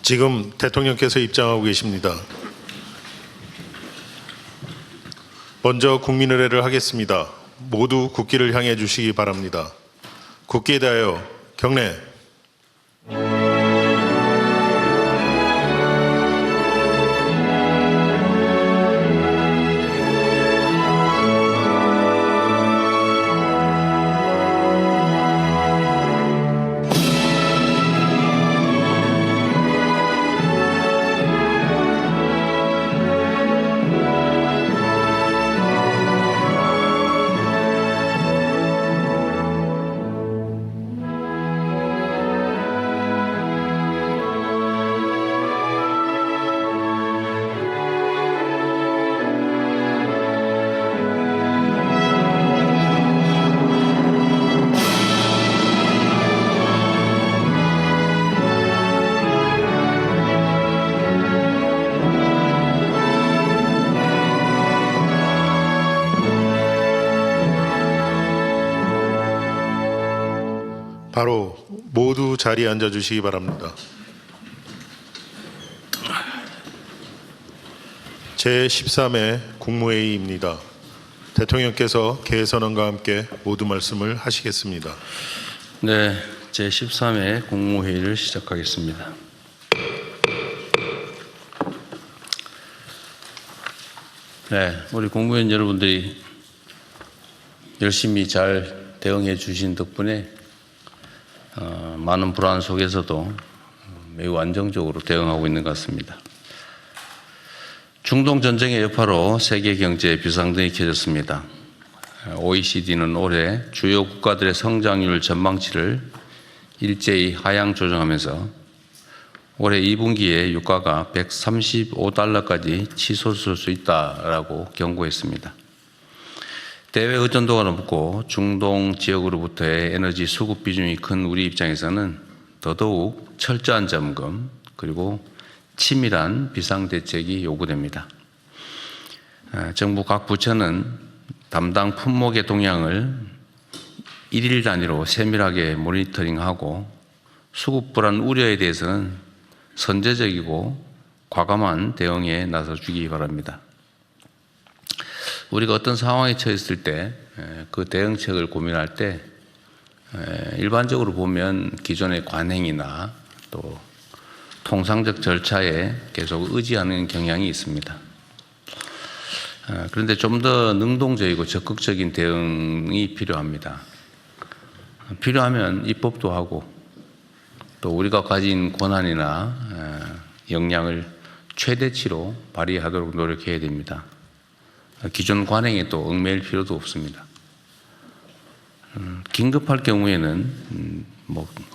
지금 대통령께서 입장하고 계십니다. 먼저 국민의례를 하겠습니다. 모두 국기를 향해 주시기 바랍니다. 국기에 대하여 경례. 바로 모두 자리에 앉아 주시기 바랍니다. 제13회 국무회의입니다. 대통령께서 개선언과 함께 모두 말씀을 하시겠습니다. 네, 제13회 국무회의를 시작하겠습니다. 네, 우리 국무위원 여러분들이 열심히 잘 대응해 주신 덕분에 많은 불안 속에서도 매우 안정적으로 대응하고 있는 것 같습니다. 중동 전쟁의 여파로 세계 경제에 비상등이 켜졌습니다. OECD는 올해 주요 국가들의 성장률 전망치를 일제히 하향 조정하면서 올해 2분기에 유가가 135달러까지 치솟을 수 있다라고 경고했습니다. 대외 의존도가 높고 중동 지역으로부터의 에너지 수급 비중이 큰 우리 입장에서는 더더욱 철저한 점검 그리고 치밀한 비상대책이 요구됩니다. 정부 각 부처는 담당 품목의 동향을 일일 단위로 세밀하게 모니터링하고 수급 불안 우려에 대해서는 선제적이고 과감한 대응에 나서주기 바랍니다. 우리가 어떤 상황에 처했을 때 그 대응책을 고민할 때 일반적으로 보면 기존의 관행이나 또 통상적 절차에 계속 의지하는 경향이 있습니다. 그런데 좀 더 능동적이고 적극적인 대응이 필요합니다. 필요하면 입법도 하고 또 우리가 가진 권한이나 역량을 최대치로 발휘하도록 노력해야 됩니다. 기존 관행에 또 얽매일 필요도 없습니다. 긴급할 경우에는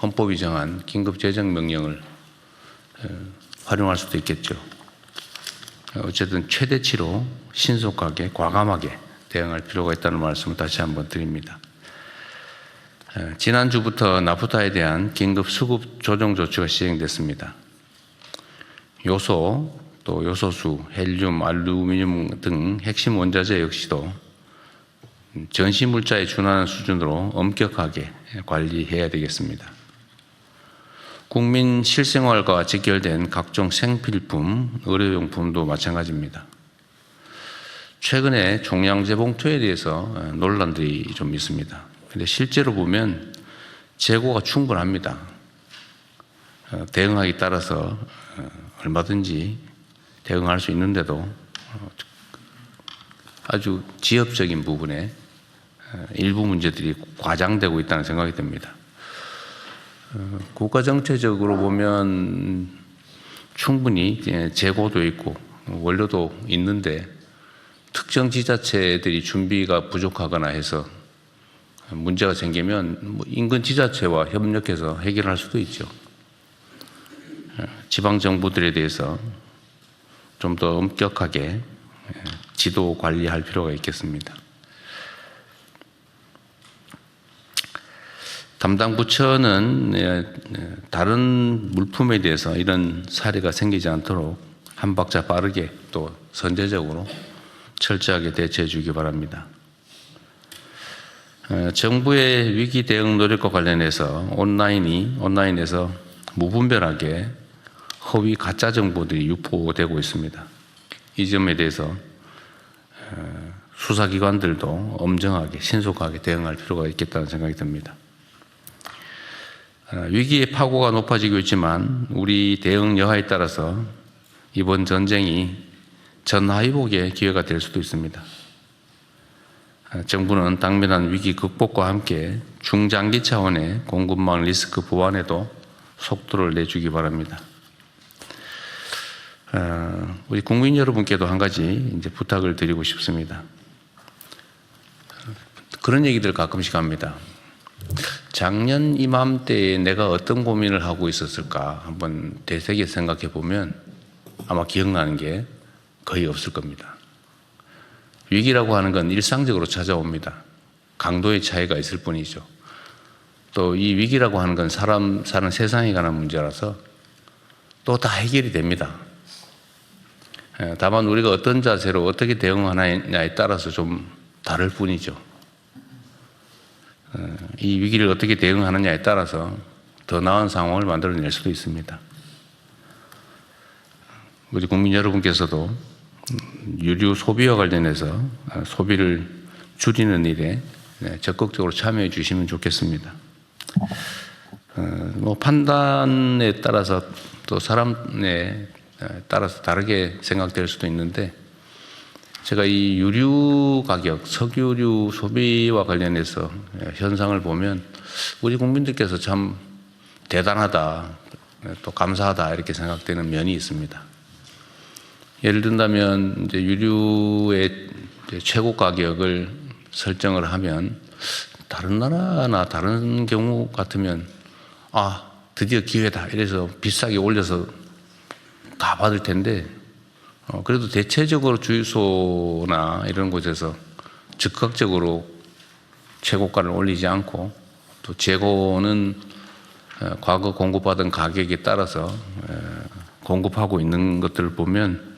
헌법이 정한 긴급 재정 명령을 활용할 수도 있겠죠. 어쨌든 최대치로 신속하게 과감하게 대응할 필요가 있다는 말씀을 다시 한번 드립니다. 지난주부터 나프타에 대한 긴급 수급 조정 조치가 시행됐습니다. 요소, 또 요소수, 헬륨, 알루미늄 등 핵심 원자재 역시도 전시물자에 준하는 수준으로 엄격하게 관리해야 되겠습니다. 국민 실생활과 직결된 각종 생필품, 의료용품도 마찬가지입니다. 최근에 종량제 봉투에 대해서 논란들이 좀 있습니다. 그런데 실제로 보면 재고가 충분합니다. 대응하기 따라서 얼마든지 대응할 수 있는데도 아주 지엽적인 부분에 일부 문제들이 과장되고 있다는 생각이 듭니다. 국가 정책적으로 보면 충분히 재고도 있고 원료도 있는데 특정 지자체들이 준비가 부족하거나 해서 문제가 생기면 인근 지자체와 협력해서 해결할 수도 있죠. 지방 정부들에 대해서 좀 더 엄격하게 지도 관리할 필요가 있겠습니다. 담당 부처는 다른 물품에 대해서 이런 사례가 생기지 않도록 한 박자 빠르게 또 선제적으로 철저하게 대처해 주기 바랍니다. 정부의 위기 대응 노력과 관련해서 온라인에서 무분별하게 허위 가짜 정보들이 유포되고 있습니다. 이 점에 대해서 수사기관들도 엄정하게 신속하게 대응할 필요가 있겠다는 생각이 듭니다. 위기의 파고가 높아지고 있지만 우리 대응 여하에 따라서 이번 전쟁이 전화위복의 기회가 될 수도 있습니다. 정부는 당면한 위기 극복과 함께 중장기 차원의 공급망 리스크 보완에도 속도를 내주기 바랍니다. 우리 국민 여러분께도 한 가지 이제 부탁을 드리고 싶습니다. 그런 얘기들 가끔씩 합니다. 작년 이맘때에 내가 어떤 고민을 하고 있었을까 한번 되새겨 생각해 보면 아마 기억나는 게 거의 없을 겁니다. 위기라고 하는 건 일상적으로 찾아옵니다. 강도의 차이가 있을 뿐이죠. 또 이 위기라고 하는 건 사람 사는 세상에 관한 문제라서 또 다 해결이 됩니다. 다만 우리가 어떤 자세로 어떻게 대응하느냐에 따라서 좀 다를 뿐이죠. 이 위기를 어떻게 대응하느냐에 따라서 더 나은 상황을 만들어낼 수도 있습니다. 우리 국민 여러분께서도 유류 소비와 관련해서 소비를 줄이는 일에 적극적으로 참여해 주시면 좋겠습니다. 판단에 따라서 또 사람에 따라서 다르게 생각될 수도 있는데 제가 이 유류 가격, 석유류 소비와 관련해서 현상을 보면 우리 국민들께서 참 대단하다, 또 감사하다 이렇게 생각되는 면이 있습니다. 예를 든다면 이제 유류의 이제 최고 가격을 설정을 하면 다른 나라나 다른 경우 같으면 드디어 기회다 이래서 비싸게 올려서 다 받을 텐데 그래도 대체적으로 주유소나 이런 곳에서 즉각적으로 최고가를 올리지 않고 또 재고는 과거 공급받은 가격에 따라서 공급하고 있는 것들을 보면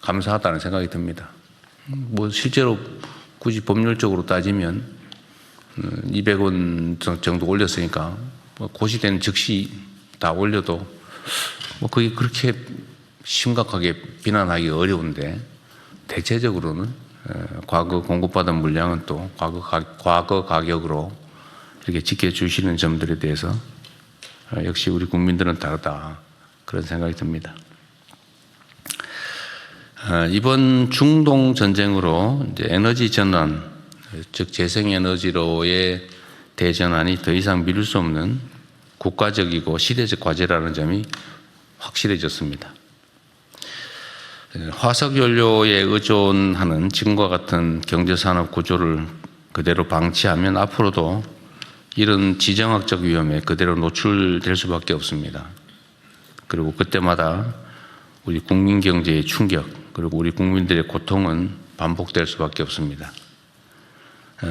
감사하다는 생각이 듭니다. 실제로 굳이 법률적으로 따지면 200원 정도 올렸으니까 고시되는 즉시 다 올려도 그게 그렇게 심각하게 비난하기 어려운데 대체적으로는 과거 공급받은 물량은 또 과거 가격으로 이렇게 지켜주시는 점들에 대해서 역시 우리 국민들은 다르다 그런 생각이 듭니다. 이번 중동 전쟁으로 이제 에너지 전환, 즉 재생에너지로의 대전환이 더 이상 미룰 수 없는 국가적이고 시대적 과제라는 점이 확실해졌습니다. 화석연료에 의존하는 지금과 같은 경제산업 구조를 그대로 방치하면 앞으로도 이런 지정학적 위험에 그대로 노출될 수밖에 없습니다. 그리고 그때마다 우리 국민 경제의 충격 그리고 우리 국민들의 고통은 반복될 수밖에 없습니다.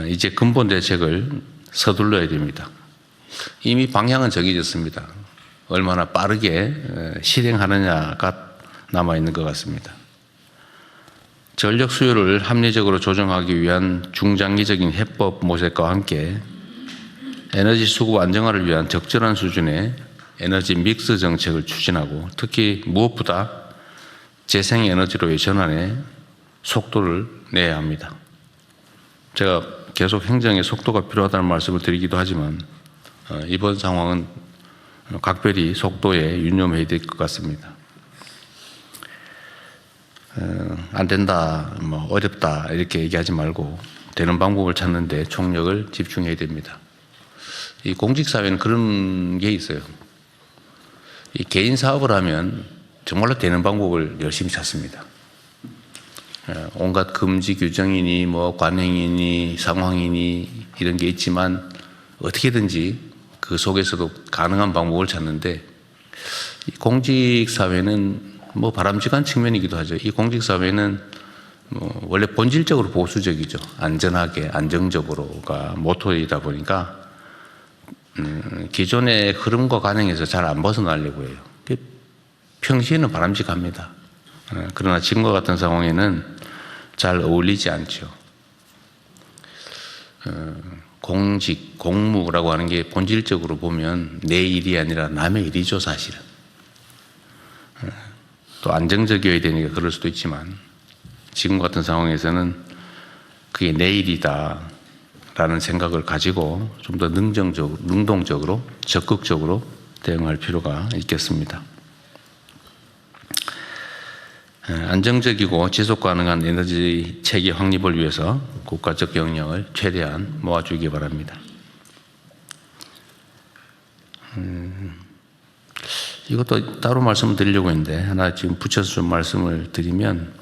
이제 근본 대책을 서둘러야 됩니다. 이미 방향은 정해졌습니다. 얼마나 빠르게 실행하느냐가 남아있는 것 같습니다. 전력 수요를 합리적으로 조정하기 위한 중장기적인 해법 모색과 함께 에너지 수급 안정화를 위한 적절한 수준의 에너지 믹스 정책을 추진하고 특히 무엇보다 재생에너지로의 전환에 속도를 내야 합니다. 제가 계속 행정의 속도가 필요하다는 말씀을 드리기도 하지만 이번 상황은 각별히 속도에 유념해야 될 것 같습니다. 안 된다, 어렵다 이렇게 얘기하지 말고 되는 방법을 찾는 데 총력을 집중해야 됩니다. 이 공직사회는 그런 게 있어요. 이 개인 사업을 하면 정말로 되는 방법을 열심히 찾습니다. 온갖 금지 규정이니 관행이니 상황이니 이런 게 있지만 어떻게든지 그 속에서도 가능한 방법을 찾는데 이 공직사회는 바람직한 측면이기도 하죠. 이 공직사회는 원래 본질적으로 보수적이죠. 안전하게 안정적으로가 모토이다 보니까 기존의 흐름과 관행에서 잘 안 벗어나려고 해요. 평시에는 바람직합니다. 그러나 지금과 같은 상황에는 잘 어울리지 않죠. 공무라고 하는 게 본질적으로 보면 내 일이 아니라 남의 일이죠, 사실은. 또 안정적이어야 되니까 그럴 수도 있지만 지금 같은 상황에서는 그게 내일이다라는 생각을 가지고 좀 더 능동적으로 적극적으로 대응할 필요가 있겠습니다. 안정적이고 지속 가능한 에너지 체계 확립을 위해서 국가적 역량을 최대한 모아주기 바랍니다. 이것도 따로 말씀을 드리려고 했는데 하나 지금 붙여서 좀 말씀을 드리면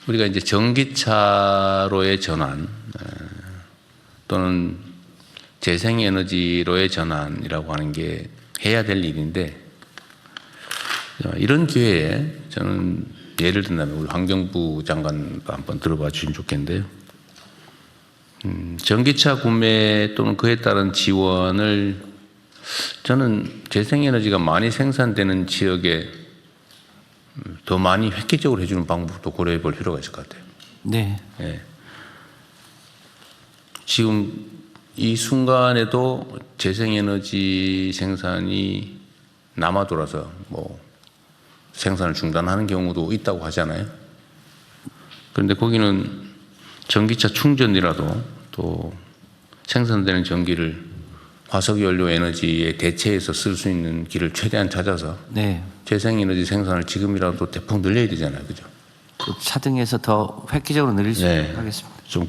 우리가 이제 전기차로의 전환 또는 재생에너지로의 전환이라고 하는 게 해야 될 일인데 이런 기회에 저는 예를 든다면 우리 환경부 장관도 한번 들어봐 주시면 좋겠는데요. 전기차 구매 또는 그에 따른 지원을 저는 재생에너지가 많이 생산되는 지역에 더 많이 획기적으로 해주는 방법도 고려해 볼 필요가 있을 것 같아요. 네. 예. 지금 이 순간에도 재생에너지 생산이 남아돌아서 뭐 생산을 중단하는 경우도 있다고 하잖아요. 그런데 거기는 전기차 충전이라도 또 생산되는 전기를 화석연료 에너지에 대체해서 쓸 수 있는 길을 최대한 찾아서 네. 재생에너지 생산을 지금이라도 대폭 늘려야 되잖아요. 그죠? 차등해서 더 획기적으로 늘릴 수 네. 있도록 하겠습니다. 좀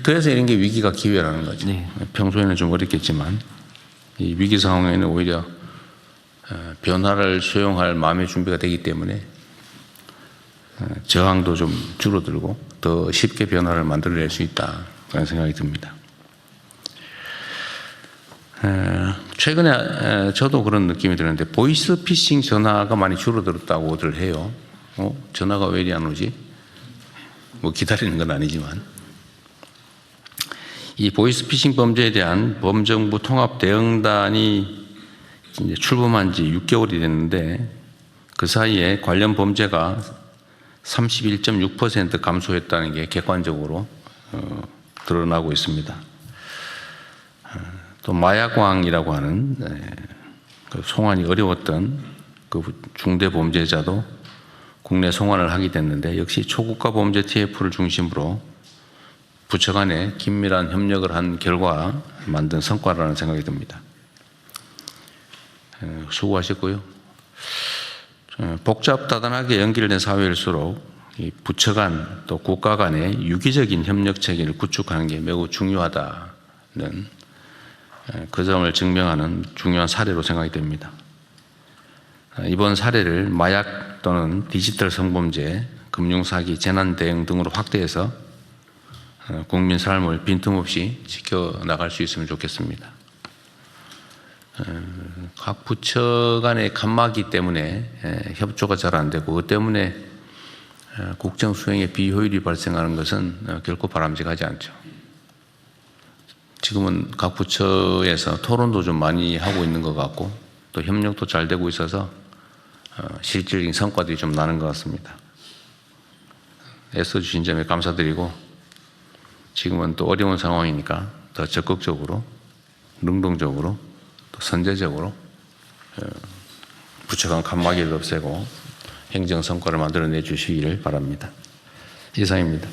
그래서 이런 게 위기가 기회라는 거죠. 네. 평소에는 좀 어렵겠지만 이 위기 상황에는 오히려 변화를 수용할 마음의 준비가 되기 때문에 저항도 좀 줄어들고 더 쉽게 변화를 만들어낼 수 있다 그런 생각이 듭니다. 최근에 저도 그런 느낌이 드는데 보이스 피싱 전화가 많이 줄어들었다고들 해요. 전화가 왜 이리 안 오지? 뭐 기다리는 건 아니지만 이 보이스 피싱 범죄에 대한 범정부 통합 대응단이 이제 출범한 지 6개월이 됐는데 그 사이에 관련 범죄가 31.6% 감소했다는 게 객관적으로 드러나고 있습니다. 또 마약왕이라고 하는 그 송환이 어려웠던 그 중대 범죄자도 국내 송환을 하게 됐는데 역시 초국가 범죄 TF를 중심으로 부처 간에 긴밀한 협력을 한 결과 만든 성과라는 생각이 듭니다. 수고하셨고요. 복잡다단하게 연결된 사회일수록 이 부처 간 또 국가 간의 유기적인 협력 체계를 구축하는 게 매우 중요하다는 그 점을 증명하는 중요한 사례로 생각이 됩니다. 이번 사례를 마약 또는 디지털 성범죄, 금융사기, 재난대응 등으로 확대해서 국민 삶을 빈틈없이 지켜나갈 수 있으면 좋겠습니다. 각 부처 간의 칸막이 때문에 협조가 잘 안 되고 그 때문에 국정 수행에 비효율이 발생하는 것은 결코 바람직하지 않죠. 지금은 각 부처에서 토론도 좀 많이 하고 있는 것 같고 또 협력도 잘 되고 있어서 실질적인 성과들이 좀 나는 것 같습니다. 애써주신 점에 감사드리고 지금은 또 어려운 상황이니까 더 적극적으로 능동적으로 또 선제적으로 부처 간 칸막이를 없애고 행정 성과를 만들어내 주시기를 바랍니다. 이상입니다.